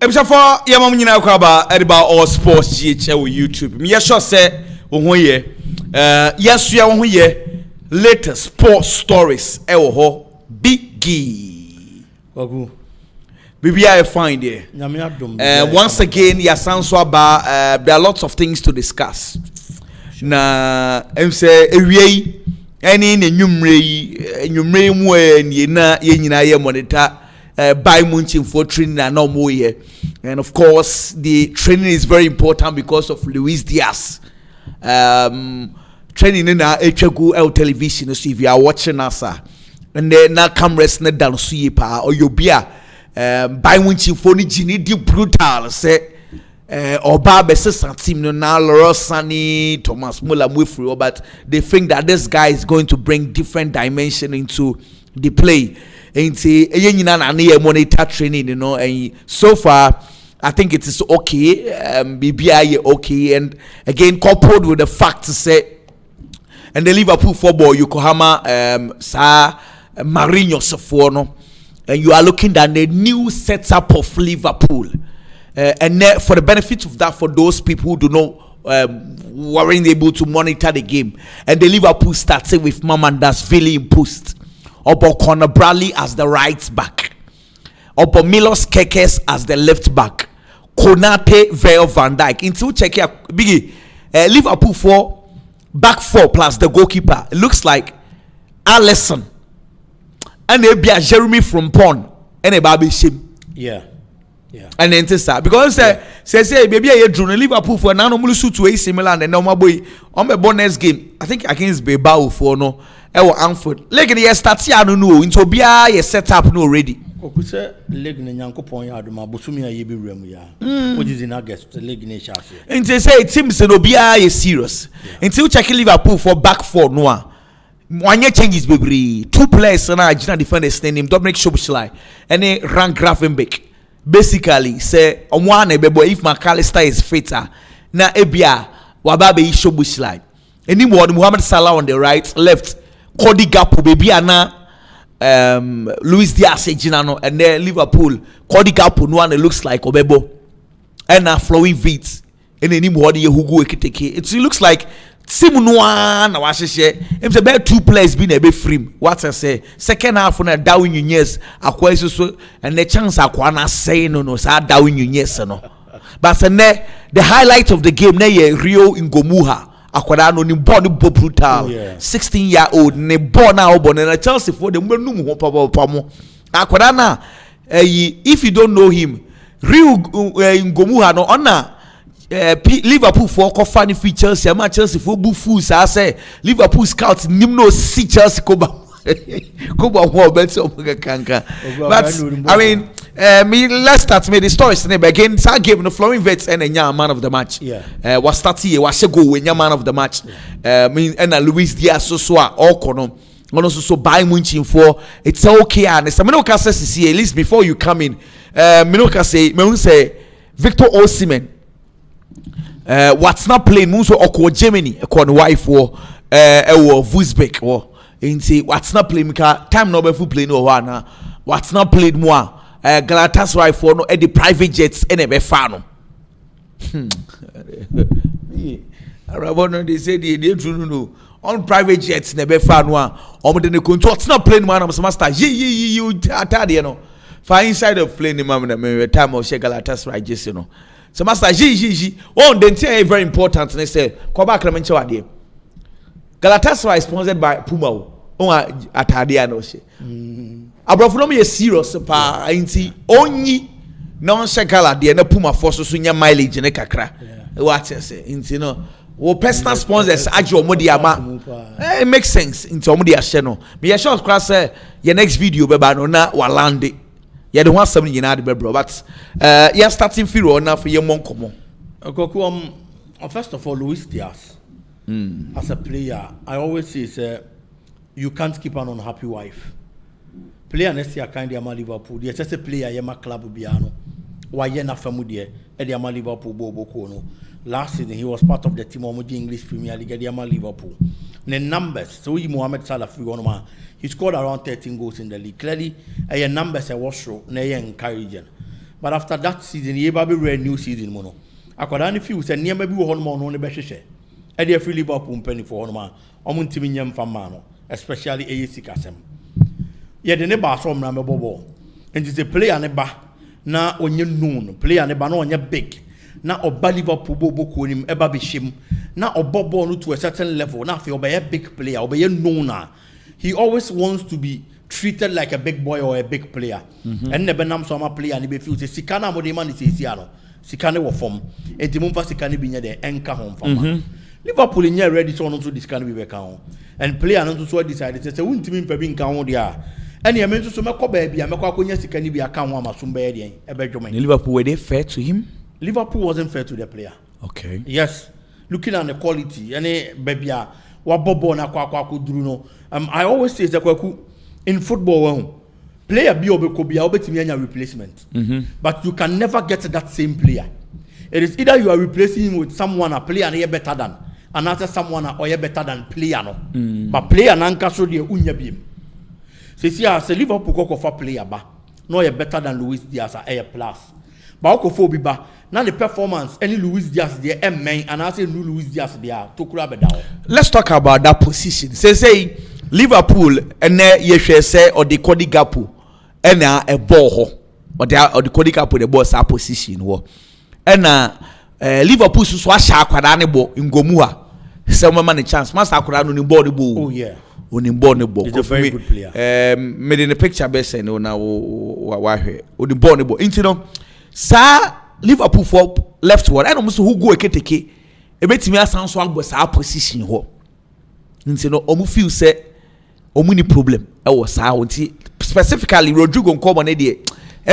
Ebisafo ye mam nyina kwaba ediba all sports GH with YouTube. Me sure say wo ho ye yesua wo ho ye latest sports stories e wo ho biggie. Wagu. Bibia I find there. Once again yasanso aba there are lots of things to discuss. Na em say ewie any enwumre mu e na ye nyina ye monitor by munching for training and no more here. And of course the training is very important because of Luis Diaz. Training in our HQ television, so if you are watching us and then now cameras not down pa or you be by munching for the genie brutal say or Barbes team no now Lorosani Thomas Muller Mwifri, but they think that this guy is going to bring different dimension into the play. And say monitor training, you know, and so far I think it is okay. BBI okay, and again coupled with the fact to say, and the Liverpool football Yokohama Marino Safono, and you are looking at the new setup of Liverpool, and for the benefit of that, for those people who do not weren't able to monitor the game, and the Liverpool started with Mamandashvili in post. Obo Conor Bradley as the right back, Obo Milos Kekes as the left back, Konate Virgil van Dijk. Into check here, Biggie, Liverpool for back four plus the goalkeeper. It looks like Alisson and maybe a Jeremy Frimpong and a Baby Shim. Yeah. And then to because say maybe a journal Liverpool for now no suit to AC Milan and no my boy on my bonus game. I think against Bilbao for no. Ewo Anfield. Leg ni start ya no into bia ye set up no already. Okuse leg ni Nyankopon ya aduma bosumi ya be wura mu ya. What is in August leg ni sha se. Into say it seems no bia ye serious. Until check Liverpool for back four no a. Wanye changes bebre. Two players na Argentina defenders name Dominic Szoboszlai and Rank Gravenberch. Basically say one ebebo if McAllister is fitter na ebia wababe Szoboszlai. Anymore Mohamed Salah on the right, left Cody Gakpo baby ana Luis Diaz ejinano and then Liverpool Cody Gakpo no one looks like Obebo and flowing feet and anymore the Hugo Ekiteke. It looks like Simu no one na wahye him say two players be na be free what I say second half na Darwin Nunez akwa so and the chance akwa na say no sa Darwin Nunez no but the highlight of the game na ye Rio Ngomuha akwada no ni born brutal 16-year-old ne born na obo na Chelsea for the menu ho papa akwada na if you don't know him Rio Ngomuha no ona Liverpool for funny free Chelsea ama Chelsea for bufu sa say Liverpool scouts nimno see Chelsea koba ho better kanka but I mean let's start me the stories again sa game no Flowing Vets and a man of the match was starting was go when man of the match mean and Luis Diaz so all kono ono so buy munching for it's okay and Samino say at least before you come in Minoka say Victor Osimhen what's not playing Muso or Germany a wife or Wolfsburg or inti what's not playing time no be full play no one what's not played more Galatasaray for no the private jets and be fano Arabono they say they no on private jets ne be fano o de control what's not playing man am master you atade no for inside of plane man me time of Galatasaray just you know so master on the thing very important they say come back let me show you Galatasaray is sponsored by Puma on atade no she abrofo no serious pa inti onyi non shekala de na Puma force so nya mileage ne kakra what say inti no wo personal sponsors age omodi ama it makes sense inti omodi ahye no me sure class say your next video be ba no na walande ye de ho asem nyina de be bro but you starting feel na for ye monkomo Okoku first of all Luis Diaz as a player I always say you can't keep an unhappy wife. Player next year kind of Liverpool. There's just a player yema club biano. Why ye na famudie? Edi ama Liverpool bobo kono. Last season he was part of the team of the English Premier League. Edi ama Liverpool. The numbers. So he Mohamed Salah he scored around 13 goals in the league. Clearly, numbers are was show. Ne encouraging. But after that season, he ever be read new season mono. Akwada ne feel say near maybe one more no ne be hwehwe. E dey free Liverpool penny for one man. Omo ntimi nyam fa ma no, especially ASC Kasem. Ye de ne ba so mra me bobo. And it's a player ne ba na onye known, player ne ba na onye big. Na oba Liverpool bobo ko nim eba be shim. Na obobo no to a certain level. Na fe oba big player, oba known. He always wants to be treated like a big boy or a big player. And never nam so ma player ni be feel say sikana mo de man is esi ano. Sikane wo form. Enti mo fa sikane bi nya de enka hom fama. Liverpool nya ready so no to this can be be kan. And player no so decide say wuntimi mpa bi nka ho de a. And he meant to make a baby, I make a conya sikani be a can one masum baby, a Benjamin. Liverpool, were they fair to him? Liverpool wasn't fair to the player. Okay. Yes. Looking at the quality, any baby, what Bobo na kwa Druno. I always say that in football, player be a replacement. But you can never get that same player. It is either you are replacing him with someone a player and better than another someone or better than player no. But player nanka so de unya bim. See, as a Liverpool go for player ba, no better than Luis Diaz a plus. But for ba, now the performance any Luis Diaz there main and I say no Luis Diaz there to grab it down. Let's talk about that position. Say Liverpool and you say or the Cody Gapu and a ball or the Cody Gapu the ball sa position wo. And Liverpool so kwada ne bo Ngomuha. Say man chance, master kwada no ni ball the ball. Oh yeah. He's a very good player. Made in the picture best and now the born bo. Into no sa Liverpool for left ward. I don't know who go eketeke. E betimi asan so agbo sa position ho. Into no omu feel say omu ni problem. E was sa wonti specifically Rodrigo Nkomo na dey.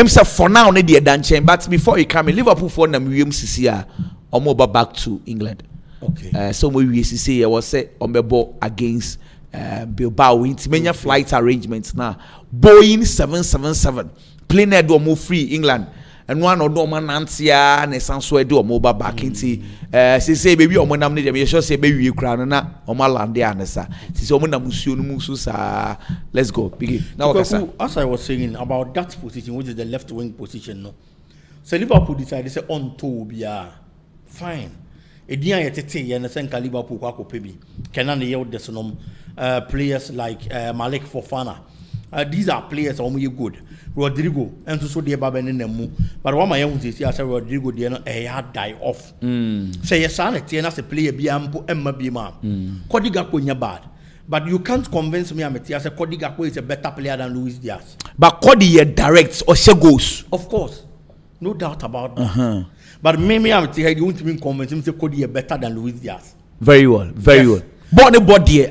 Say for now na dey dan chen, but before he come in Liverpool for na wiem sisi a omo back to England. Okay. So we sisi was say omebo against Bilbao into many flight arrangements now. Boeing 777 plane head or move free England and one or no man Nantia and a Sanso do a mobile back into say baby or when I'm needed me sure say baby you crown na or my land there and sa so when mususa let's go begin now. As I was saying about that position, which is the left wing position, no. So Liverpool decided say on to be fine. Edian yetete ye na senka Liverpool kwa kopebi kenan ye wode sonom players like Malik Fofana. These are players who are good. Rodrigo and so de baba ne namu but one my own say Rodrigo de no die off. Say yes sanity na say player bi ampo emma bi ma. Cody Gakpo nya bad. But you can't convince me Ametia say Cody Gakpo is a better player than Luis Diaz. But Cody directs or she goes. Of course. No doubt about that. But maybe I'm telling you, won't even convince him to Cody better than Luis Diaz. Very well, very well. But the body,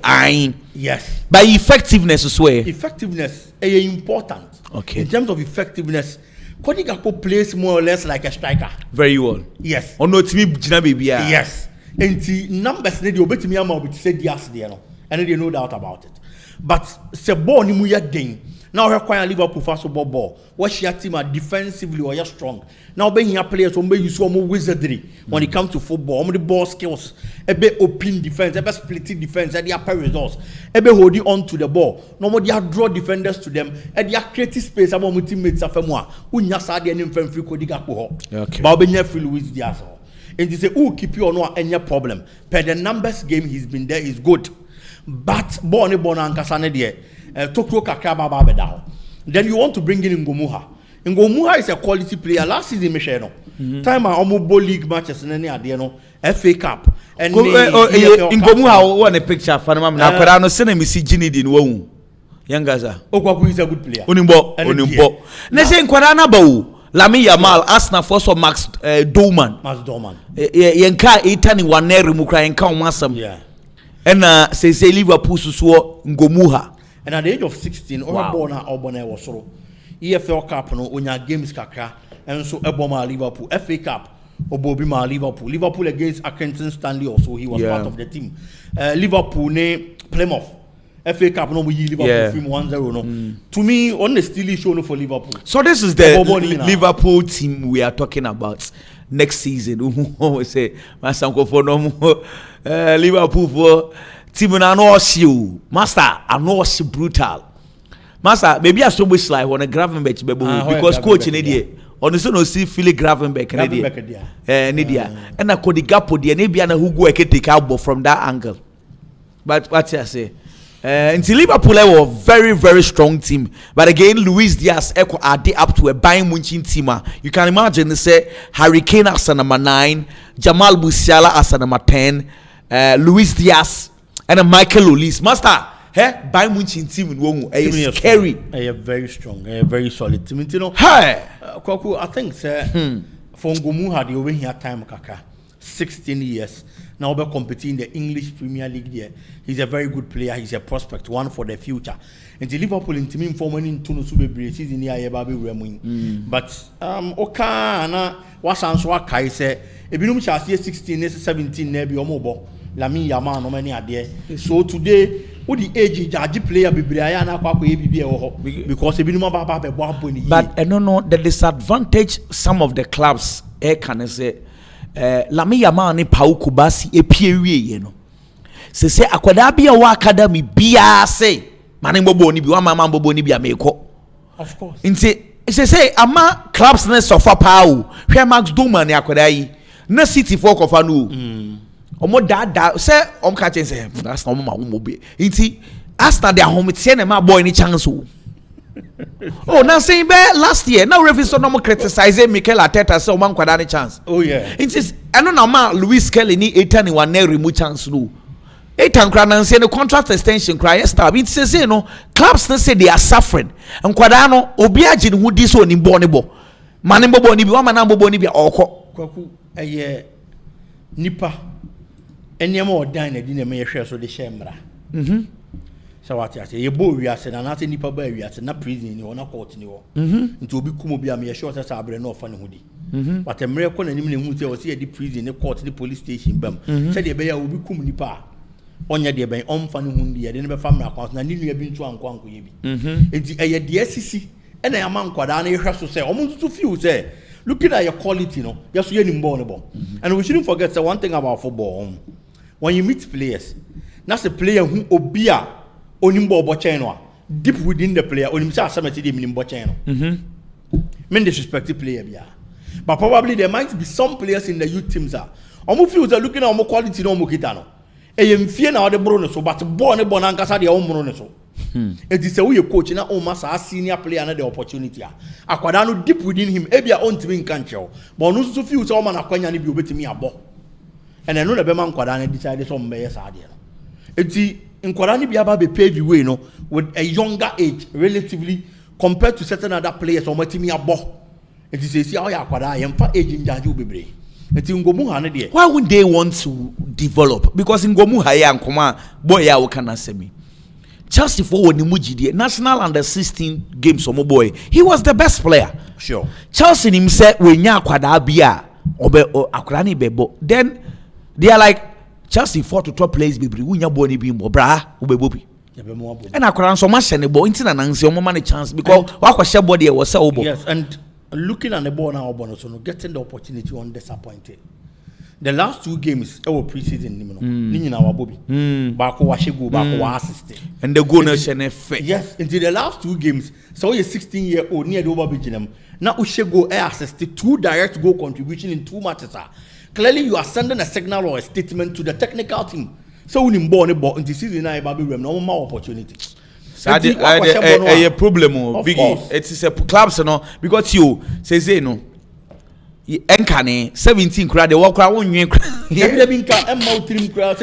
yes. By effectiveness as well. Effectiveness is important. Okay. In terms of effectiveness, Cody Gakpo plays more or less like a striker. Very well. Yes. Oh no, to me, baby. Yes. And the numbers they obey me am say Diaz there no, and they no doubt about it. But se ball ni mu ya den. Now require Liverpool for ball. What your team are defensively or you're strong. Now being here players who may use more wizardry when it comes to football. The ball skills, a bit open defense, a bit splitting defense, and they are results. A bit holding on to the ball. No more they are draw defenders to them, and they are creating space among my teammates of moi. Unya sadi and infant free Cody Gakpo. Okay. But when you free Luis Diaz, and they say, "Oh, keep you on no any problem." Per the numbers game he's been there is good, but born and kasane there. Tokyo Kakaba Babedao. Then you want to bring in Ngomuha. Ngomuha is a quality player. Last season, Michelle, time I almost ball league matches in any idea, FA Cup. And Ngomuha won a picture for them. Now, but I know send me see Ginny in Wong. Young Gaza. Okwaku is a good player. Onimbo. Let's say Kwarana Bau. Lami Yamal, Arsenal for so Max Doman. Max Doman. Yenka 81 Mukra Yenka Masam. Yeah. And say Liverpool so Ngomuha. And at the age of 16, Obona was so. EFL Cup no onya games kakra and so Eboma Liverpool FA Cup Obobima Liverpool against Accrington Stanley also he was part of the team. Liverpool ne Plymouth FA Cup no we Liverpool film 1-0 no. To me on the still show no for Liverpool. So this is the Liverpool team we are talking about next season. We say Masanko for no Liverpool for team na no you master I know brutal master maybe I so much like on a Gravenberch because coach in idea on so no see Philly Gravenberch Nidia and I could the gap the Nebiana who go take out from that angle. But what I say until Liverpool were a very, very strong team. But again, Luis Diaz are they up to a Bayern Munich team. You can imagine, say, Harry Kane as number 9, Jamal Musiala as number 10, Luis Diaz, and Michael Olise. Master, Bayern Munich team is scary. They are very strong, very solid team. You know, Kwaku, I think, for Ngomu had over here time, Kaka, 16 years. Now we're competing in the English Premier League there. He's a very good player. He's a prospect, one for the future. And the Liverpool in team forming in Tuno Sube season here Baby Remuin. But Okana was answer Kai say Ebinum Chassis 16, 17 nebi omobo. Lami Yama no many are there. So today, what the age judge player be Briana because Ebinum Baba be one. But I don't know the disadvantage some of the clubs can say. Lami Yama ni pauku basi epiewie ye no se akwada bia wa academy bia say mane bobo ni bi wa mama bobo ni bia meko of course nti se ama clubs na sofa pawo hwe Max Doma ni akwada yi na City for kofa no omo da se om ka chen se that's no ma wo be nti Arsenal their home tie na ma boy ni chance o. Oh, now saying last year, now referee so no more criticize Mikel Arteta so man kwada any chance. Oh yeah. It is I know now ma Luis Kelly ni 81 na remove chance no. 8 kra na say the contract extension cry star. It says you know clubs na say they are suffering. And kwada no obi agi ni hudi so ni bo ni bo. Mane bo ni bi wa man bo ni bi okọ. Kwaku nipa enyema odan na di na me hwe so de shemra. So what I say, you boy, we are saying, and I say, Nipa Bay, we are saying, not prison, you are not court, you are. Into be Kumobia, me a short as I bring no funny hoodie. But a miracle and even who see a deep prison, the court, the police station, bum. Said the Bay will be Kum Nipa. On your dear bay, on funny hundi, I didn't family accounts, and I knew you have been to Uncle Yibi. It's the SEC, and I am Quadani has to say, almost too few say, looking at your quality, no, just getting bornable. And we shouldn't forget one thing about football. When you meet players, that's a player who obia. Onimbo bocheno deep within the player onimsa asamati de minimbo cheno men disrespect player bia but probably there might be some players in the youth teams are omo feel they looking at omo quality no omo kita no eyemfie na ode bro no so but ball ne bon ankasa de omo no so it is a way coach na o masa senior player na the opportunity akwada no deep within him ebia ontimi nkancho but no so feel say o ma na kwanya ne bi obetimi abo and I know the be man kwada na decide so mbeye sa de no enti Nkwara ni biaba be paved way no with a younger age relatively compared to certain other players or matimi abo. It is say how ya kwara yemfa age njaju bebre. Eti ngomu ha ne de. Why would they want to develop? Because ngomu ha ya nkoma boy ya wo kana semi. Chelsea for woni mujide national under 16 games omo boy. He was the best player. Sure. Chelsea nim say we nya akwada bia obe akwara ni bebo. Then they are like Chelsea fought to top players be wunya bo ni bi mbo bra ubebobi and akwara nso ma hye ne bo nti na nanse o ma ne chance because wa kwahye bo de was say obo. Yes, and looking at the ball now obo so no getting the opportunity on disappointed. The last 2 games our preseason ni no ni nyina wa bobi ba ko wa hye go ba ko wa assist and the goal no hye ne fe. Yes, into the last 2 games so you 16-year-old near the over beginning na o hye go assist 2 direct goal contribution in 2 matches. Clearly, you are sending a signal or a statement to the technical team. So, when you born in the season, I have no more opportunity. A problem, Biggie. It is a clubs, no, because you say no. Enkane 17 crowd, they walk around you.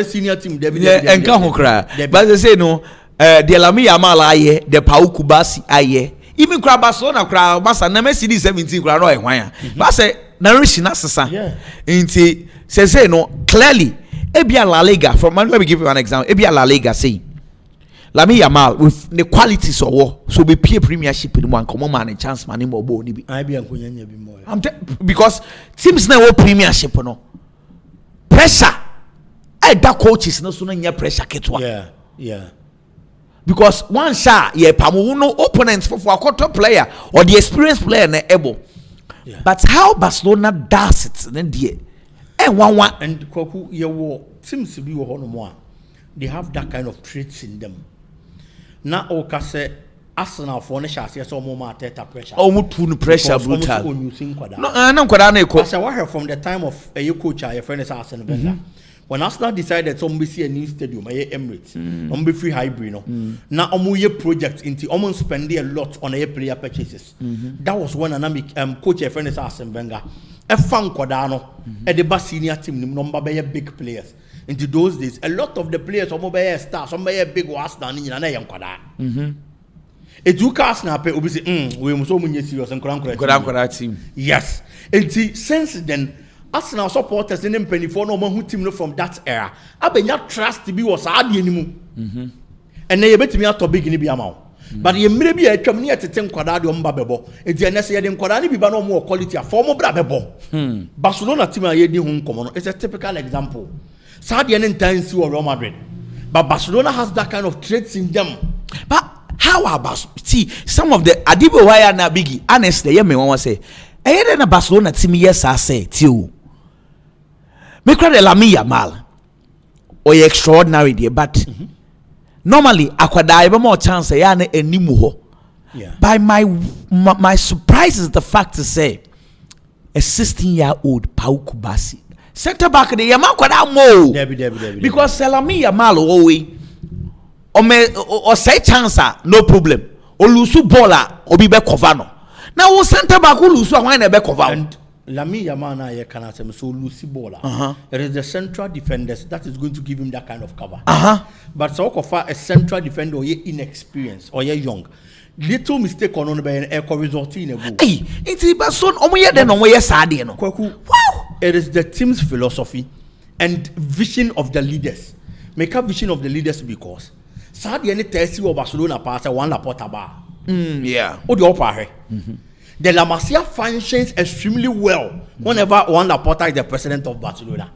Senior team, but they say no. The Lami Yamala, the Pauku Basi, aye. Even crowd Barcelona crowd, Massa, never see 17 crowd, no, why? But say. Narration asasa. Inti say no clearly. Ebia La Liga from let me give you an example. Ebia La Liga say Lami Yamal with the qualities of war so be peer premiership in one common man and chance man more bo ni bi. I be ankunya bi more. Because teams na wo premiership no pressure. That coaches no so na pressure ketwa. Yeah. Because one shot yeah pamu no opponents for a quarter player or the experienced player na able. Yeah. But how Barcelona does it then dear and one and Kwaku your seems to be one more. They have that kind of traits in them. Now Okase Arsenal for ne shall say so more Teta pressure. Almost too pressure brutal. No, I'm from the time of a coach, a friend is Arsene Wenger. When Arsenal decided to see a new stadium, Emirates, be free hybrid. Now, a project into almost spending a lot on a player purchases. That was when an coach, a friend is Arsene Wenger. A fan Quadano at the senior team, number by big players. Into those days, a lot of the players, some by stars, some by big Arsenal in a young Quadar. A two cars now pay obviously, we must so many serious and correct team. Yes. And since then, Arsenal supporters in them penny for no one who team from that era. I be not trust to be was hard anymore. And they bet me out to big in the amount. But you may be a community at the 10 quadradium babebo. It's the necessary in quadrani be no more quality of former brabebo. Barcelona team are yet home common. It's a typical example. Sadian intense or Real Madrid. But Barcelona has that kind of traits in them. But how about see some of the Adibo wire na biggie? Honestly, you may want to say, I had a Barcelona team, yes, I say, too. Me cry the Lamine Yamal or extraordinary there, but normally I could more chance a yana and nimuho. By my surprise is the fact to say a 16-year-old Pau Kubasi center back the Yamal could have more because Lamine Yamal away or say chance no problem or lose baller or be back cover now center back who lose one back cover. Lamine Yamal na cannot say so Lucy Bola. It is the central defenders that is going to give him that kind of cover. But so far a central defender or inexperienced or young. Little mistake on by an echo result in a goal. Hey, it's son then wow. It is the team's philosophy and vision of the leaders. Make a vision of the leaders because Sadia any test you Barcelona pass one Laporta bar. Yeah. What the upper the La Masia functions extremely well whenever Juan Laporta is the president of Barcelona.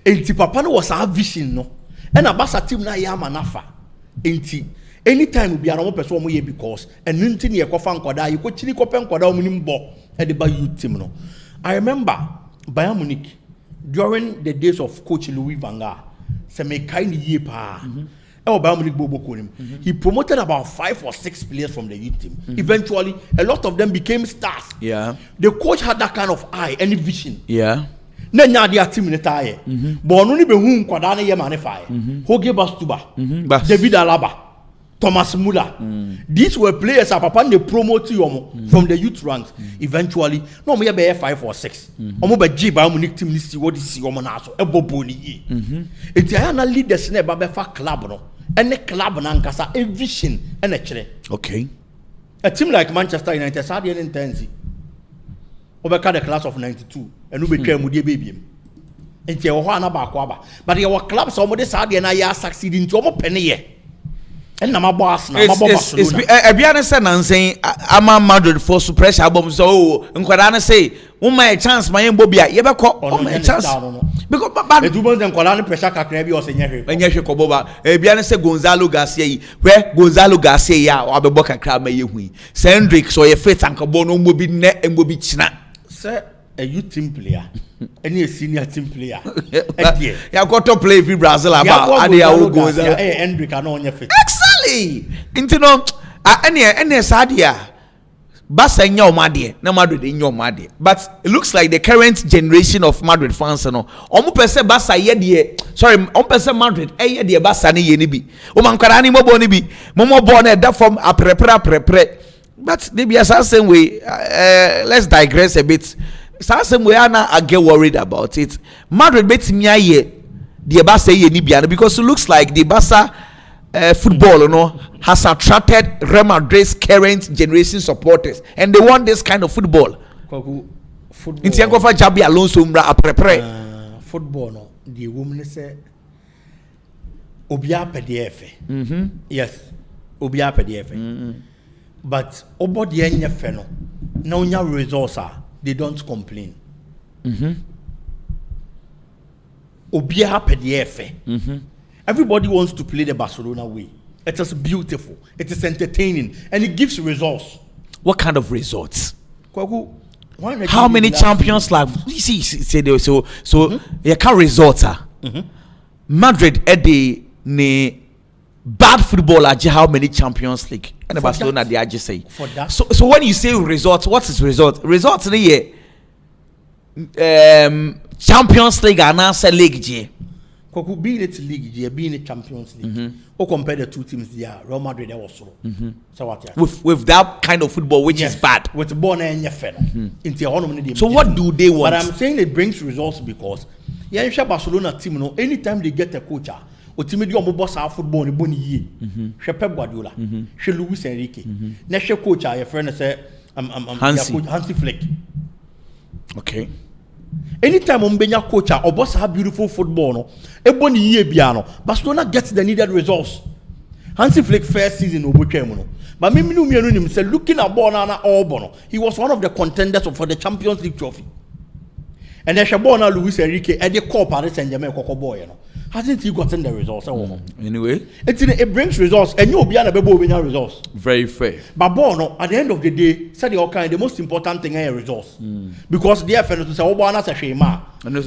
And Tipapano was our vision, no? And a Barca team na Yamanafa. Anytime we be an open person because and nothing you could find you could chili copen quadra minimum ball at the Bayou team. No, I remember Bayern Munich during the days of Coach Louis van Gaal. Some kind of year he promoted about 5 or 6 players from the youth team. Eventually, a lot of them became stars. Yeah. The coach had that kind of eye and vision. Yeah. Now their team in the tire. But only be whom Kwadane Yamanify. Hoge Bastuba. David Alaba. Thomas Muller. These were players that Papa they promote you from the youth ranks. Eventually, no me be 5 or 6. Omo be G Bayern Munich team list what is omo na so eboboni. Enti ayana leaders na be fa club no. And the club na nkasa a vision and a chere. Okay. A team like Manchester United had an intense. Obeka the class of 92 and we became with the baby. And you are na ba kwaba. But your clubs almost sad and I succeeding to almost penny. And na my boss na my boss. It's be honest and saying I'm Madrid for suppress album so nkwadana say my chance my mbobia you be call my chance because but e do them kwala pressure kakra bi o se nyehwe enye koboba be honest say Gonzalo Garcia yi where Gonzalo Garcia ya obebo kakra ma yehu Cendric so ye fit ankobo no mbobi ne mbobi china say a youth team player any a senior team player ya got to play for Brazil about ade ya Gonzalo Cendric na onye fit exactly into no any sadia Barca nyomade na Madrid nyomade but it looks like the current generation of Madrid fans no omo pese Barca ye de sorry omo pese Madrid ye de Barca ne ye ni bi o man kwara ni mobo ni bi momo bo na da from aprepre but they be same way let's digress a bit same way I get worried about it Madrid betimi aye the Barca ye ni bia because it looks like the Barca football has attracted Real Madrid's current generation supporters and they want this kind of football. Inti yango fa Jabi Alonso mra aprepre football no the woman say obia pdf yes obia pdf but obodi enye fe no na onya results they don't complain obia pdf everybody wants to play the Barcelona way. It is beautiful. It is entertaining. And it gives results. What kind of results? How many champions like you see so you can results Madrid edi ne bad football are how many Champions League and Barcelona they are just say. So when you say results, what is result? Results in the year Champions League and answer league G. Could be it league, being a Champions League. Or compare the two teams there, Real Madrid also. So what? With that kind of football, which is bad. With born and your fan. So what do they want? But I'm saying it brings results because Barcelona team, no, anytime they get a coach, or team do boss our football in Bonnie Ye, Pep Guardiola, she Luis Enrique. Next coach, your friend say, Hansi Flick. Okay. Anytime Umbenya coach or boss have beautiful football, no, a Bonnie Ye piano, Barcelona gets the needed results. Hansi Flick first season Obuchemono. But Mimi said looking at Bonana Orbono, he was one of the contenders for the Champions League trophy. And there's a Bona Luis Enrique at the core Paris Saint-Germain Coco Boy. Hasn't he gotten the results? Anyway, it brings results, and you'll be a winning results. Very fair. But Bono, at the end of the day, said the most important thing are results. Because the FNS say, oh, Bona say shema.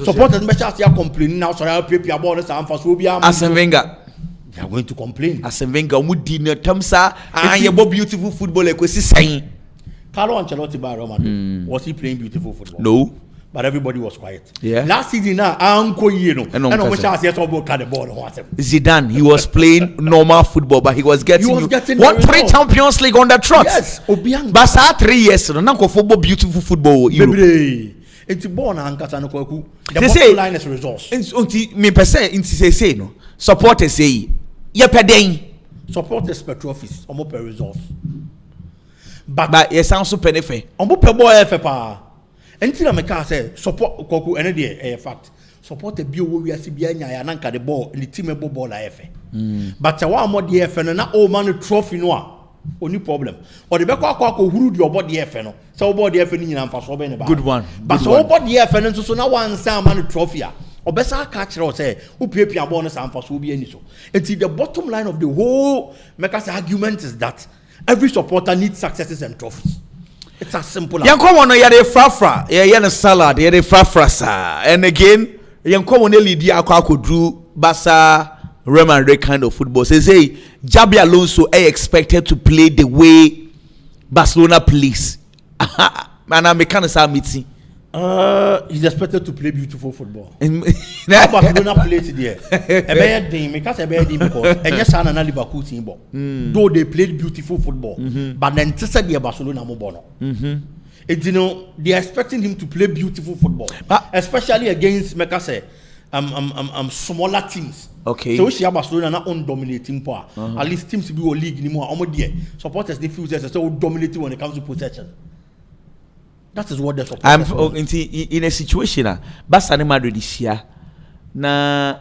Supporters may complaining now, so I'll prepare bonus and for Subia. Arsene Wenger. They are going to complain. Arsene Wenger would dinner Tamsa and you beautiful football like we saying. Carlo Ancelotti by Roma was he playing beautiful football? No. But everybody was quiet. Yeah. Last season, Uncle Yeno. And I wish I said about the ball. Zidane, he was playing normal football, but he was getting what 3 Champions League on the trot. Yes, Obiang. But 3 years, no football, beautiful football. It's born and Katanoku. The bottom line is results. Me per se, say no. Supporters say, Yapeding. Supporters per trophies, or more per results. But it sounds so penefe. On per boy, FPA. Until I can say support Koku and a fact. Support the bio we are Sibiana and anchor the ball in the team ball FA. But one more DFN and not old man trophy noir. Only problem. Or the back who your body FN. So body FN and for so many. Good one. But so body FN so now one man trophy. Or best I catch or say who pay your bonus and for so be any so. It's the bottom line of the whole Mecca's argument is that every supporter needs successes and trophies. It's as simple as Yanko no yare frafra, yare salad, yare frafra sa. And again, Yanko no lidi akwa kodru Barca Real Madrid kind of football. Say Jabi Alonso is expected to play the way Barcelona plays. Man, I'm a meeting. He's expected to play beautiful football. How Barcelona plays there? A bad team, because a bad team because and yes, I'm a Liverpool team. Though they played beautiful football, but then just said Barcelona Mobono. It's they are expecting him to play beautiful football, especially against Mekase, smaller teams. Okay. So we see Barcelona not on dominating power. At least teams be a league anymore. Almost there. Supporters they feel they're so dominating when it comes to possession. That is what they're supposed in a situation Barca and Madrid this year na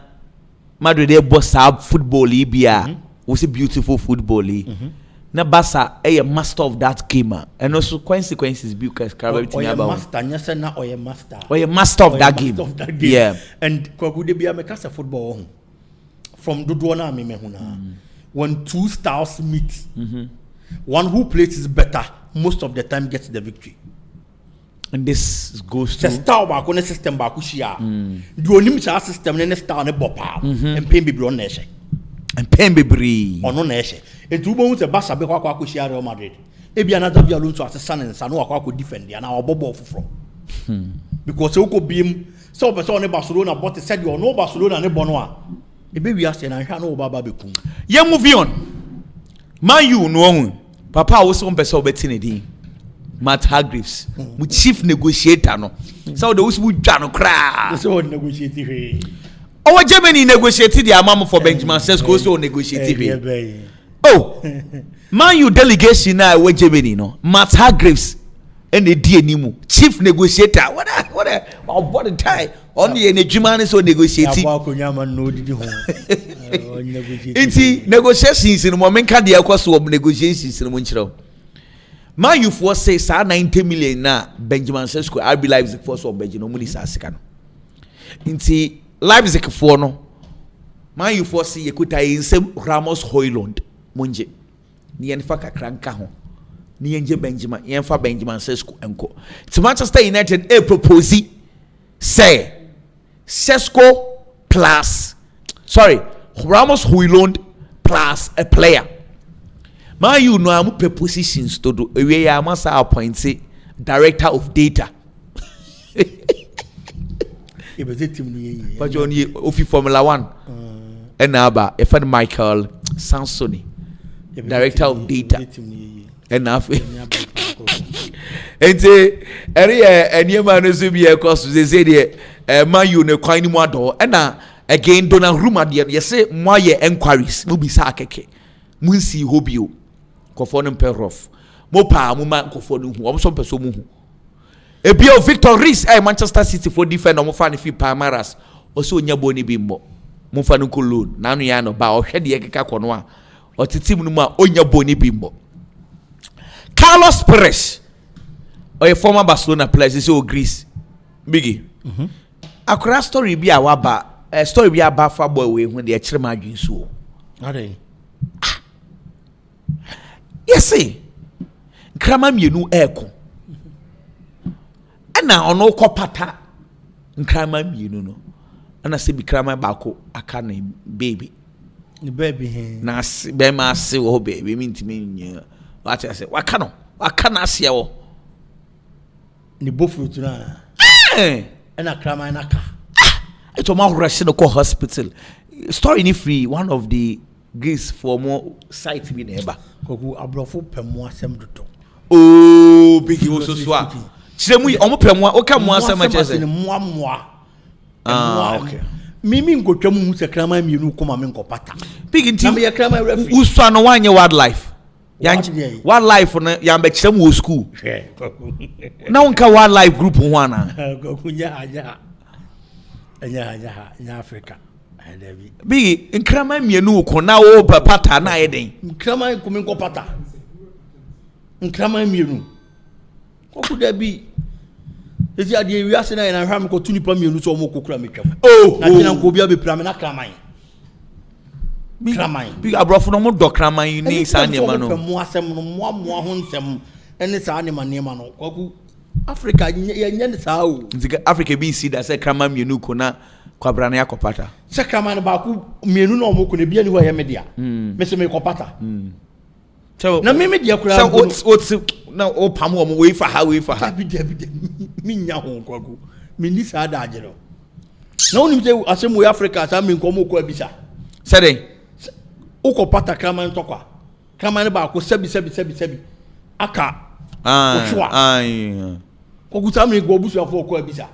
Madrid they boss up football Libya was a beautiful football na Barca a master of that game and also consequences because master of that game. Yeah. And could they be a make us a football from Dodona Mimehuna when 2 stars meet one who plays is better most of the time gets the victory. And this goes to the star back on the system back shia. Do you limit our system and star on a bopa and pay me on nation. And pen be on no nation. It will be a Barca Bequaco share Real Madrid. Maybe another Vialun to as a son and son who could defend the our bobo from. Because Oko beam so person Barcelona bought a said you no Barcelona and Bonoa. The baby asked and I can't know Baba Becum. Yeah, move on. Man, you know, Papa was one person betting it. Matt Hargreaves, with chief negotiator, no. So those who don't cry. So negotiated. Our Germany negotiated the amount for Benjamin Sesko, so negotiated. Oh, man, you delegation now with Germany, no. Matt Hargreaves and the DNIMU, chief negotiator. What a tie. Only a German so negotiating. Negotiations in the moment, can the cost of negotiations in the Montreal. My youth was say 90 million na Benjamin Sesko RB Leipzig force of Benjamin Muni Sasika. Inti Leipzig for no. My youth was say yekuta insem Ramos Højlund munje. Ni enfa kakranka ho. Ni enje Benjamin, enfa Benjamin Sesko enko. To Manchester United propose say Sesko plus Ramos Højlund plus a player. Man, you know I'm pay positions to do. We are must appoint director of data. But you only ofi Formula 1. And now about if Michael Sansoni, director of data. And now and say any man is be across the say man you no coin more door and now again don't rumor there you say more enquiries no be sa keke mun si hobio kofo no perof mo pa mo man kofo no hu omso peso mu hu ebio Victor Rees Manchester City for defender mo fa ne fi Palmeiras o so nya boni bi mbo mo fa no ko loan na no ya no ba o hwe de keka kono a o titim no mu a onya boni bi mbo. Carlos Perez, a former Barcelona player, is so Greece. Biggie. A story be a story be about far boy when they are children so. Are they? Yes, see. Krama mi nu eko. And now no kopata. Krama mi no. And I say be krama bako akane baby. The baby. Na be ma se wo baby mean to me. What I say? What can I see? The both fruit na. And a crama in a car. It's a more rushing to call hospital. Story ni free. One of the Greece for more site be neighbor. Koku abrofo pemo asem dodo. Oh, big you so swa. Chemu omo pemo o ka mo asem chese. Okay. Mimi nkotwa mu se krama mienu koma me nkopata. Big inti. Na me krama referee. Uswa no wanye wildlife. Wildlife on yam bechem wo school. Na wonka wildlife group ho ana. Nya Africa. Bi nkrama mienu ko na wo pata na yeden. Nkrama ko me nkopata. Nkrama mienu. Koku da bi. Ezi ade wi ase na hwa me ko tu nipa mienu so mo kokura me twam. Oh, na kina nko bia be prame na kraman. Big abrofo no mo do kraman ni sa nema no. Mo asem no mo ho nsem ene sa nema no. Kwaku Africa ye nya ne sa o. Africa be see that say kraman mienu ko na kwabra na yakopata. Se kraman ba ku mienu no mo ko ne bia ni ho ye media. Me se me kopata. So na me media kura. So what's na o pam wo we for ha David mi nya ho kwaku. Me ni sa da agero. Na oni se asem we Africa sa me nko mo ko abisa. Say uko pata kraman tokwa kraman ba ko sebi aka ko guta me go busu afọ ko abisa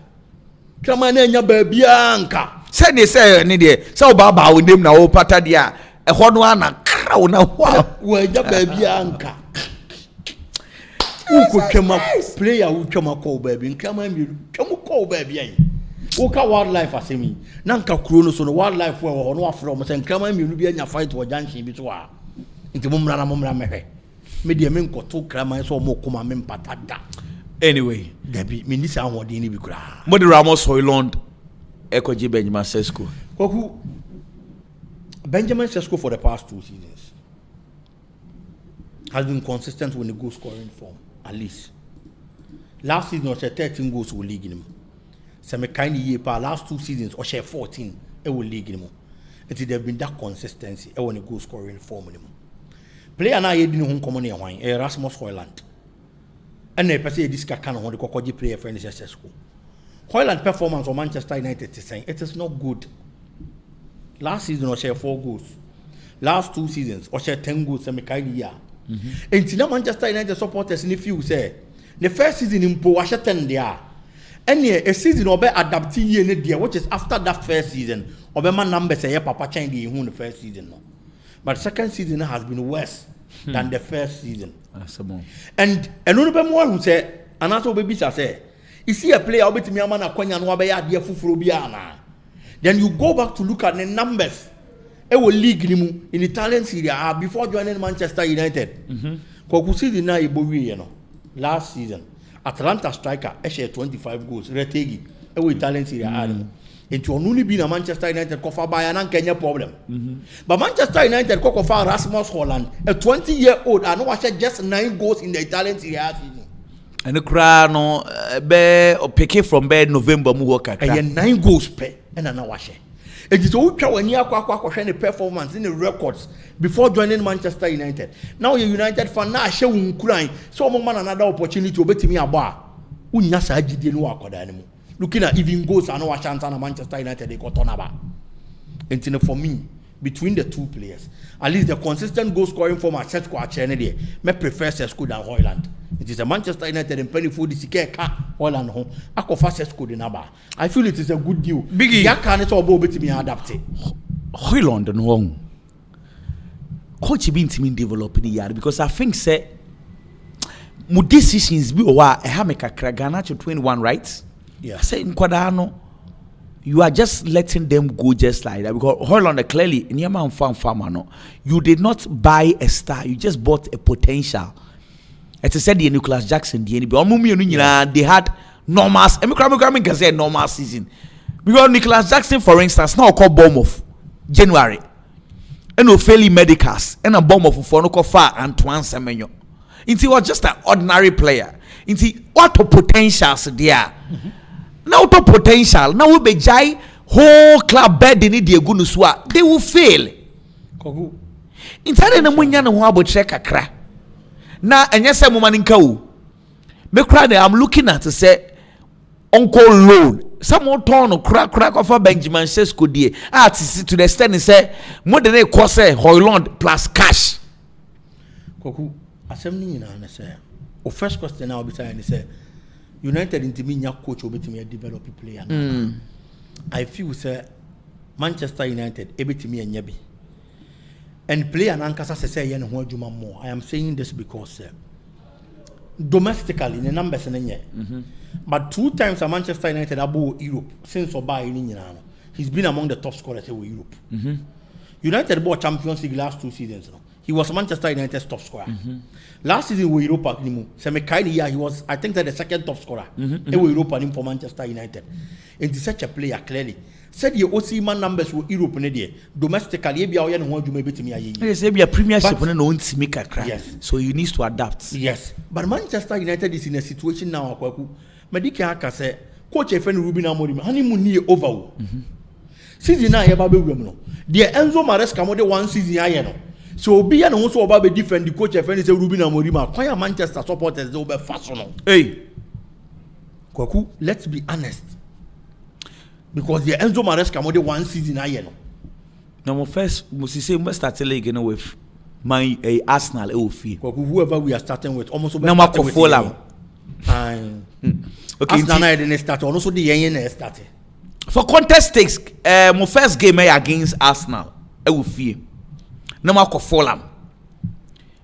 kraman na nya ba bia nka say they say ni de say ba wo dem na wo pata dia e ho no ana kraw na wa nya ba bia nka uko twema player wo twema ko ba bi kraman mi twemu ko ba bia yi Oka wildlife asemi na nka kuro no so no wildlife we ho no afro mo se nkrama mienu bi anya fight wo junction bi so a nti mo mra mehwe me de me nkoto krama so mo koma me mpata da anyway dabi me ni sa hodin ni bi kura mo de Ramos Hoyland ekoji Benjamin Sesko koku Benjamin Sesko for the past 2 seasons has been consistent with the goal scoring form at least last season was 13 goals for league in some kind of year pa last 2 seasons or share 14 e will league anymore until there have been that consistency e want to go scoring form anymore player na yedi no nkomo na hwan Erasmus Hoyland and na person this can ho de kokoji player friend Sesko Hoyland performance for Manchester United is saying it is not good last season or share 4 goals last 2 seasons or share 10 goals some kind of year until Manchester United supporters in few say the first season in po wa share 10 there. Any a season obe adapting ye ne dia which is after that first season obe man numbers say papa change the who the first season no but second season has been worse than the first season and no be more who say and also be bisa say you see a player obe timi ama na kwanya no obe ya dia fufuro bia na then you go back to look at the numbers e wo league ni mu in Italian Serie A before joining Manchester United ko season na e bo wie no last season Atlanta striker share 25 goals retegi e wo Italian Serie A into only be na Manchester United ko fa Bayern and Kenya problem but Manchester United ko fa Rasmus Hoyland a 20-year-old and no share just 9 goals in the Italian Serie A season and cry no be pick from bed November mu work and 9 goals per and na wa share It is all when you are the performance in the records before joining Manchester United. Now you're United fan now show crying. So man another opportunity to bet me a bar. Unyasa didn't work on anymore. Looking at even goals and no chance on Manchester United they got on about. And for me, between the two players, at least the consistent goal scoring form at Sesko Achenede, me prefer Sesko than Højlund. It is a Manchester United and penny for the Sike Højlund home. I prefer Sesko than Abba. I feel it is a good deal. Biggie, ya can it all be me adapted. Højlund and home. Coach been to me developing the yard because I think say my decisions be I have make a Kragana to 21, right? Yeah. I say in Quadano. You are just letting them go just like that because Højlund clearly in your man farmer no. You did not buy a star, you just bought a potential. As I said, the Nicholas Jackson, they had normal. I can say normal season because Nicholas Jackson, for instance, now called Bournemouth January, and Ophélie Medicas and a Bournemouth for no far Antoine Semenyo. He was just an ordinary player. What potentials there? Now to potential, now we be jai whole club bed in the Gunuswa, they will fail. Inside the munya no abo check akra. Na enye se mo maninka o. Me kra I'm looking at to say Uncle Loan. Some turn crack of Benjamin Sesko die. To the extent say more than a course Højlund plus cash. Koku asem ni na say. O first question now be say United into me coach will be develop a player. I feel say Manchester United able to me and Yabi. And player and Ankasa say yen ho adwuma more. I am saying this because domestically the numbers in but 2 times a Manchester United above Europe since Oba in he's been among the top scorers in Europe. United bought Champions League last 2 seasons. He was Manchester United's top scorer. Last season with Europa, he was, I think, the 2nd top scorer. In Europa for Manchester United. And he's such a player, clearly. Said you also man numbers with Europe domestically. Yes, maybe a premiership yes. So you need to adapt. Yes, but Manchester United is in a situation now. Medika say, Coach FN Ruben Amorim, honeymoon near over. Season now, the Enzo Maresca more than 1 season. So be an also about the different the coach FN is a Ruben Amorim. Why are Manchester supporters over fashion? Hey, Kwaku, let's be honest. Because the Enzo Maresca more than 1 season. Now, first, must say, must start again with my Arsenal. Whoever we are starting with, almost no more Fulham. Okay, Arsenal didn't start. Also, the Yen started. For contest stakes, my first game against Arsenal, I will fear. No more Fulham.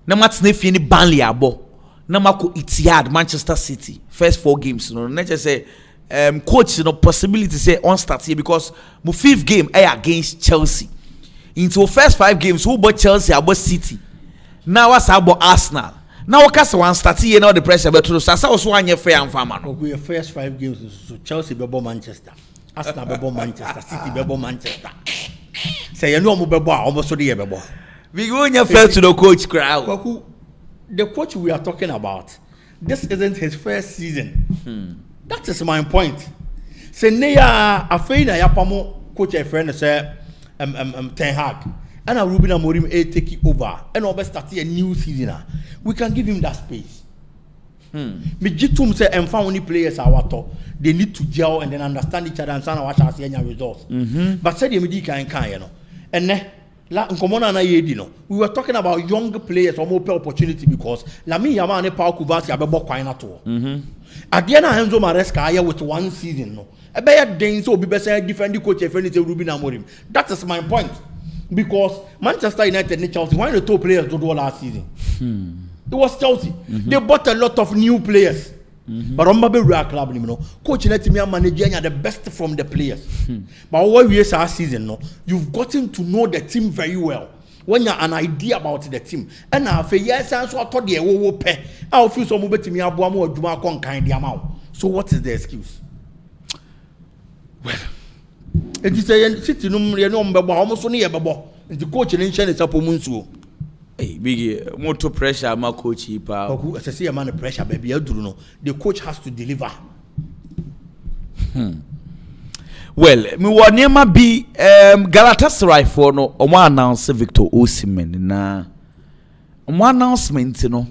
No more Sniffy any Burnley abo. No more Etihad, Manchester City. First 4 games. No, let's just say. Coach, possibility say on start here because my 5th game against Chelsea. Into first 5 games, who bought Chelsea, about City. Now what's about Arsenal? Now what one start here now the pressure but to so was 1 year fair and farmer. Okay, first 5 games so Chelsea bebo Manchester, Arsenal bebo Manchester, City bebo Manchester. Say you know mo bebo almost so the bebo. We go in your fair to the coach crowd. The coach we are talking about, this isn't his first season. That is my point. Say neya afeina ya pamo coach a friend say Ten Hag and a Ruben Amorim take over and over start a new season. We can give him that space. Me jitum say and found only players are what they need to gel and then understand each other and understand what are the results. But said you can you know. And we were talking about young players or more opportunity because Lami Yama and Paul Kubasi are about quite to. At the end of Enzo Maresca with 1 season, no. A better Danes will be better defend coach if anything Ruben Amorim. That is my point. Because Manchester United and Chelsea, one of the top players do last season. It was Chelsea. They bought a lot of new players. But on Baby Real Club, coach let me managing the best from the players. But what we say last season, no, you've gotten to know the team very well. When you have an idea about the team, and now for years, I thought they will pay. I'll feel so much to me. So what is the excuse? Well, it is a city number almost only a babo. The coach and is up Munsu. Hey, big motor pressure, my coach. As I say, a man of pressure, baby. I don't know. The coach has to deliver. Well, me wa niema bi Galatasaray for no omo announce Victor Osimhen na omo announcement no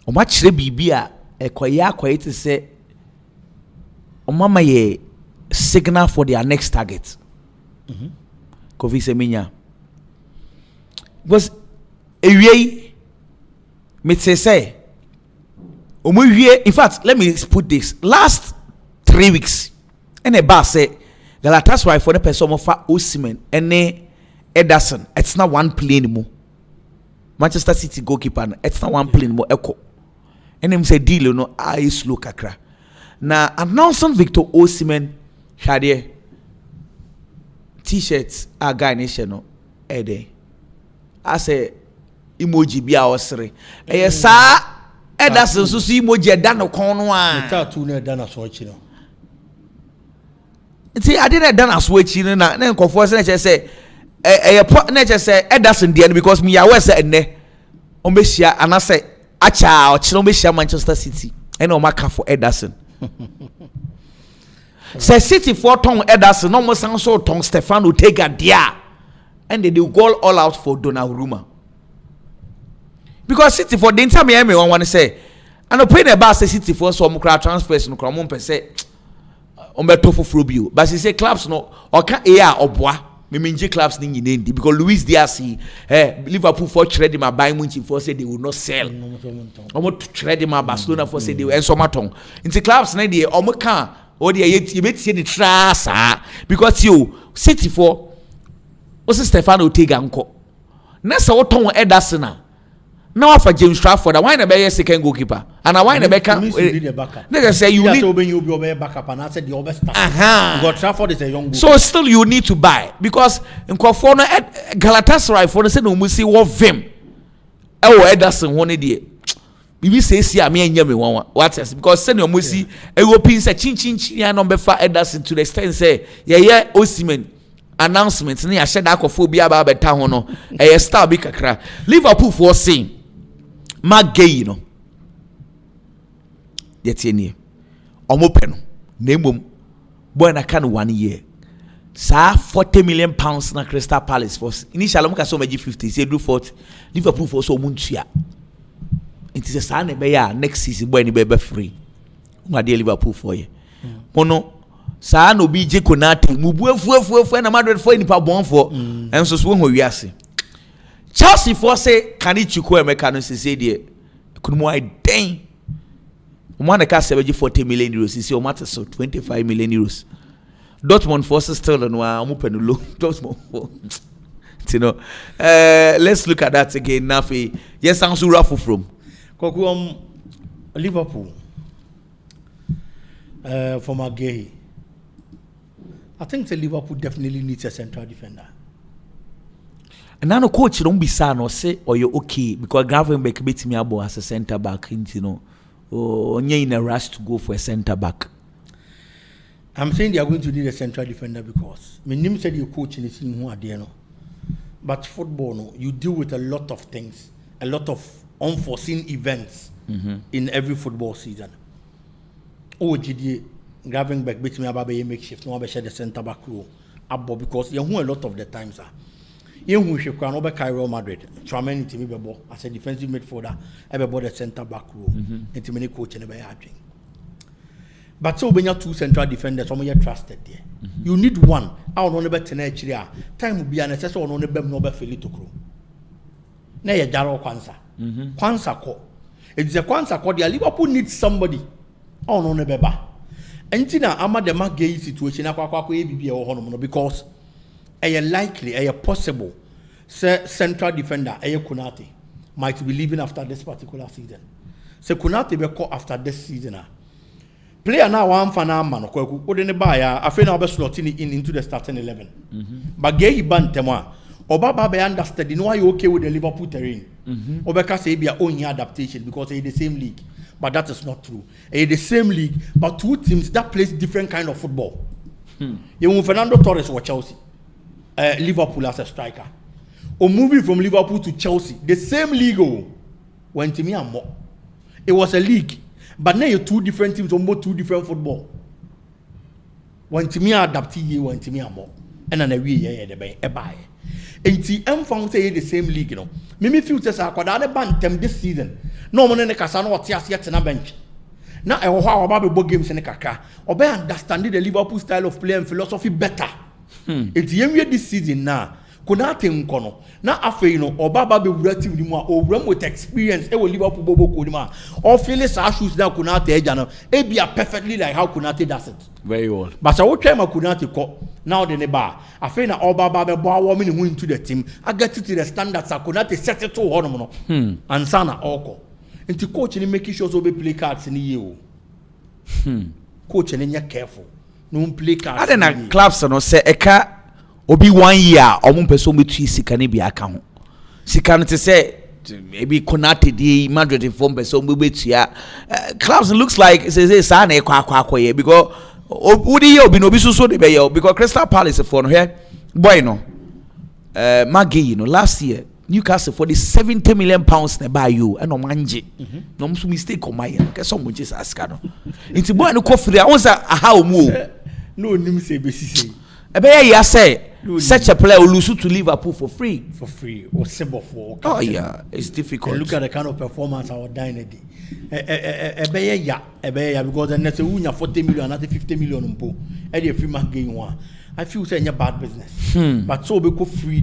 omo kire bibia ekoya akoyete se omo maye signal for their next target. Kofi Semenya because ewie me say omo wie, in fact let me put this, last 3 weeks and a bar say Galatasaray for the person of Osimhen and Ederson, it's not one play anymore. Manchester City goalkeeper, it's not one play anymore. Echo and him say deal no I slow kakra na announcing Victor Osimhen shade t-shirts a guy nation no ede I say emoji bi a osre e sa Ederson so emoji e da no kon no a tattoo na da na so chi no. See, I didn't done as well, you know. Then confess na say, na say Ederson there because me I say ne, ombeshia and I say acha or chilombeshia Manchester City. And no mark for Ederson. Say City for tongue Ederson, no more sound so tongue Stefano take a dia, and they do go all out for Donnarumma. Because City for the entire me one want to say, and I pay the bar say City for some crowd transfers no crowd per se. Ombeto for Frobio, but he say clubs no or can oboa me minje clubs ni nyine because Luis Diaz Liverpool for trade my buy Munich for say they will not sell omo trade my Barcelona for say they will ensomaton into clubs na dey omo kan o dey you bet see the trasa because you City for o se Stefano Ortega nko na se wo ton Ederson now for James Trafford, why na be second goalkeeper? And why na be can? Nigga say you need. You be backup, and I said the other start. But Trafford is a young goalkeeper. So still you need to buy because in Kofono Galatasaray for the say no musi wo vim. Ederson one day. Bibi say see me enya me one what else because say no musi European say chin ya number for Ederson to the extent say yeah Osimhen announcement ni ya share that kophobia ba beta ho no star bi kakra Liverpool for saying Magay no yet nie omo pe no na emom boy na kan 1 year sa 40 million pounds na Crystal Palace for initially mo ka so magi 50 say do 40 Liverpool for so muntua it is a sa na be ya next season boy ni be free ngade Liverpool for ye mono sa no bi je konate mubu afu na Madrid for nipa bon for enso so ho wiase Chelsea for say can it chuko emeka no say there kunumu I den mo na ka 40 million euros see o matter so 25 million euros Dortmund for still no mo penulo Dortmund for you know let's look at that again nafi yes sounds raffle from koku Liverpool for Magay. I think the Liverpool definitely needs a central defender. And now the coach don't be sad or say or you're okay because Gravenberch beat me abo as a centre back, you know. Or you're in a rush to go for a centre back. I'm saying they are going to need a central defender because my name said your coach in the team who are there no. But football no, you deal with a lot of things, a lot of unforeseen events in every football season. Oh, GD Gravenberch beat me about a makeshift. No, I share the centre back role. Abo because you know a lot of the times you who should crown over Real Madrid. Trameni to me bebo as a defensive midfielder. Everybody the centre back role. And to many coach and a but so when you have two central defenders, some you trusted there. You need one. I don't know better actually. Time will be an necessary on the bem no be feel to grow. Na ye jaro Kwanza. Kwanza ko. It's a Kwanza ko. The Liverpool needs somebody. I don't know beba. Entina ama the Magay situation akwa ABB or hono because a likely a possible central defender a Konate might be leaving after this particular season. So Konate be caught after this season. Player now one fan man ko wouldn't buy I feel now be slotting in into the starting 11. But Gay Bantema Obaba be understand you know why you okay with the Liverpool terrain. Obeka say be your own adaptation because it's the same league. But that is not true. It's the same league, but two teams that plays different kind of football. You know, Fernando Torres was Chelsea, Liverpool as a striker. Or moving from Liverpool to Chelsea, the same league went to me and more. It was a league, but now you're two different teams, almost two different football. want me adapt ye want me amo and na we ye de be e buy enti em found say the same league you know me feel say akwada ne ban tem this season no mo ne kasa na wote ase te na bench na e ho a oba be games ne kaka oba understand the Liverpool style of play and philosophy better enti yenwie this season na Konate nkono na afei no obaba be wura team ni mu a owura with experience e wo Liverpool bobo ko ni ma o feel sa shoes na Konate eja no e bia perfectly like how Konate does it very well but so wo try ma Konate ko now the ne ba afei na obaba be bo awo me ni into the team I get it to the standards a Konate set it to hono no ansa na oko nti coach ni make sure so be play cards ni ye o coach ni nya careful no play cards I don't clubs no say eka obi 1 year omo person betu sika ne bia aka ho sika no te say maybe Konate di Madrid form person betu ya clubs looks like say sa na akwa because odi ye obi no obi so de be ye because Crystal Palace for no here boy no Maggie you know last year Newcastle for the 70 million pounds na buy you and no manje no mso mistake on my ke so mo Jesus aska no nti boy no kofri a won say aha omu no nim say be sisi ebe ya say such a player will lose to Liverpool for free or simple for oh yeah it's difficult and look at the kind of performance our dynasty ebe ya because the next unya 40 million not 50 million mpo e dey free mark gain one I feel say any bad business but so be go free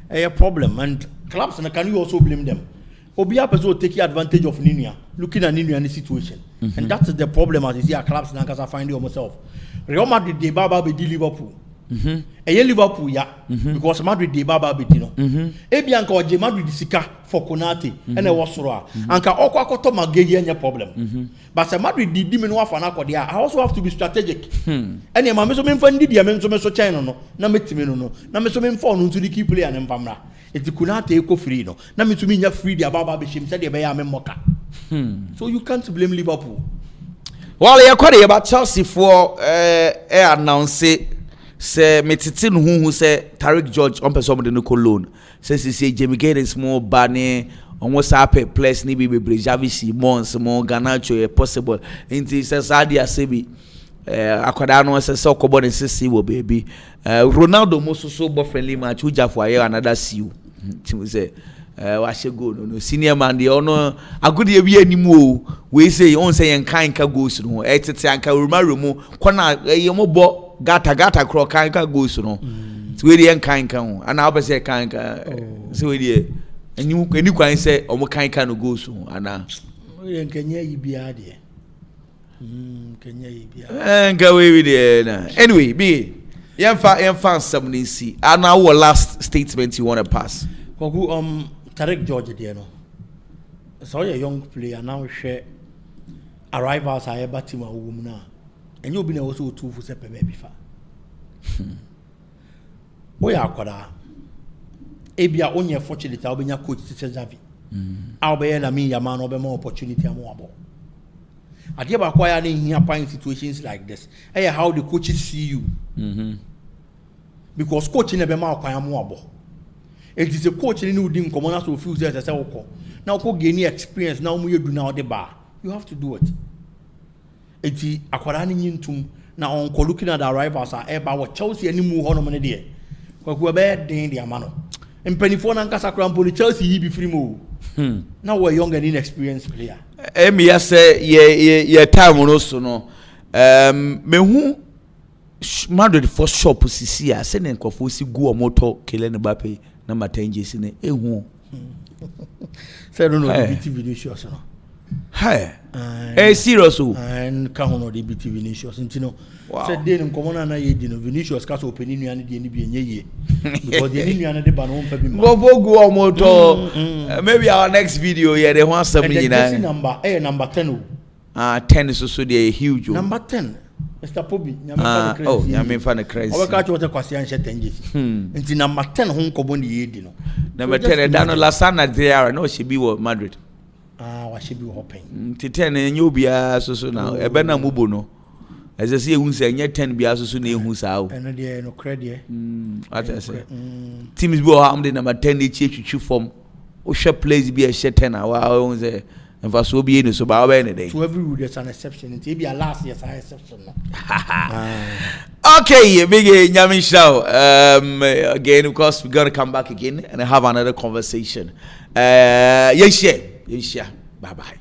there a problem and clubs and can you also blame them Obia person taking advantage of Ninia looking at Ninia situation and that is the problem as you see our clubs now because I find it myself Real Madrid dey baba be Liverpool Liverpool ya because Madrid dey baba be no ebi anka oje Madrid sika for Konate and e wosoro a anka okwa akoto Magegi anya problem but say Madrid di me no afa na akode I also have to be strategic and e ma me so me mfa ndi dia me so China no na metime no na me so me mfa no ntu di key player ne mfamra eti Konate e ko free no na me to me nya free dia baba be shim say dia be ya me moka so you can't blame Liverpool well you kwade about Chelsea for announce say metiti no hu say Tariq George on person de no loan say Jamie Gayden small bane on sa pay place ni be Javi Simons mo Garnacho e possible inti say Sadia Sebi akwada no say okobo ne sisi wo baby Ronaldo mo so bo friendly match uja for aye another see you say wa she go no senior man de ono agudi e bi animu o we say on say en kan ka goals no etete anka Romario kona ye mo bo gata kro kan ka goals no so we dey en kan ho ana obese kan ka so we dey eni kwan say omo kan no goals ho ana we nkanya yi bia de nkanya yi bia enga we dey na anyway be yen fan something see ana our last statement you want to pass kogu Tariq George there no so a young player now share arrivals are able to wum na and you be also two for sepe baby fa we akwada ebia onye fortunate obenya coach Tite Xavi be na me yama no be more opportunity am abo ade ba kwaya na here point situations like this how the coaches see you because coaching na be ma kwaya mo abo it is a coach ni udi nkomo na so feel say woko na woko gain experience na omo yedu na ode ba you have to do it eti akwara ni nyintum na onko looking at the arrivals are eba wo Chelsea ani mu ho no ne de kwaku be den de amano mpanifo na nkasa kra mpoli Chelsea yi bi free mo na we young and inexperienced player ya say ye time no so no mehu Madrid for shop sisi a se ne nkofo si gu omoto Kylian Mbappe number 10 jesi ne ehu say no BT Vinicius no hey serious o and ka hono de BT Vinicius ntino say dey nkomo na ye di no Vinicius ka so openi nua ne de ni bi enye ye because de nua ne de ba no mfa bi ma go gu omoto maybe our next video yeah they want some nyina number 10 10 so they huge number 10 Mr. Pobi, nyame fa na crazy. Oba ka chote kwase anhye 10 jesi. Nti number 10 ho nkobo ne yedi no. Number 10 Dano Lasana there no she be with Madrid. Wa she be hoping. Nti 10 enye obia so na ebe na mubo no. Eze se ehun se enye 10 bia so na ehun sa o. Eno de no credit. What I say. Teams be am de number 10 dey twetwu form. O hwe plays be a 10 wa o say And for so be in so by anything. To every rule, there's an exception. It may be a last year's an exception. No? Okay, big Yamin show. Again, of course, we're gonna come back again and have another conversation. Yes, yeah. Bye bye.